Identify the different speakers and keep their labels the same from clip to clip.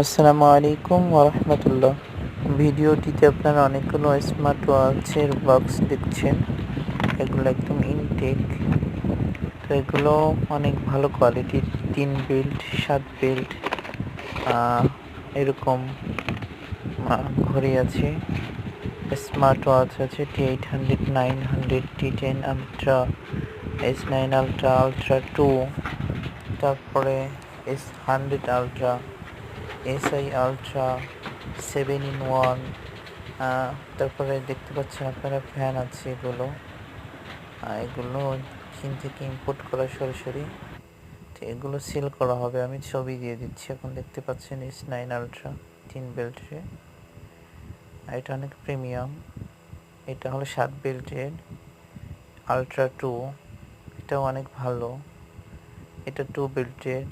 Speaker 1: আসসালামু আলাইকুম ওয়া রাহমাতুল্লাহ। ভিডিওটিতে আপনারা অনেকগুলো স্মার্ট ওয়াচের বক্স দেখছেন। এগুলো একদম ইনটেক। তো এগুলো অনেক ভালো কোয়ালিটির 3 বেল্ট, 7 বেল্ট এরকম ঘড়ি আছে। স্মার্ট ওয়াচ আছে T800, 900, T10 Ultra, S9 Ultra, Ultra 2, তারপরে S100 Ultra, SI Ultra, 7-in-1, তারপরে দেখতে পাচ্ছেন আপনারা ফ্যান আছে এগুলো চীন থেকে ইম্পোর্ট করা সরাসরি। তো এগুলো সেল করা হবে, আমি ছবি দিয়ে দিচ্ছি। এখন দেখতে পাচ্ছেন S9 Ultra 3 বেল্টের, এটা অনেক প্রিমিয়াম। এটা হলো 7 বেল্টের Ultra 2, এটাও অনেক ভালো। এটা 2 বেল্টের,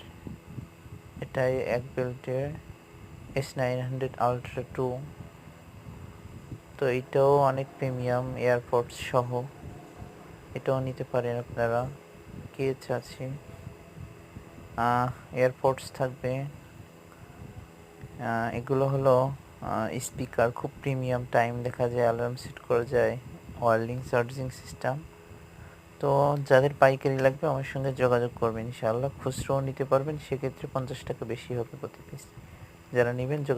Speaker 1: এটাই 1 বেল্টের S900 Ultra 2। তো এটাও অনেক প্রিমিয়াম, এয়ারপডস সহ। এটাও নিতে পারেন আপনারা। কেচ আছে, এয়ারপডস থাকবে। এগুলো হলো স্পিকার, খুব প্রিমিয়াম, টাইম দেখা যায়, অ্যালার্ম সেট করা যায়, ওয়্যারলিং চার্জিং সিস্টেম। তো যাদের পাইকারি লাগবে আমার সঙ্গে যোগাযোগ করবেন ইনশাআল্লাহ। খুচরোও নিতে পারবেন, সেক্ষেত্রে 50 টাকা বেশি হবে প্রতি পিস। যারা নেবেন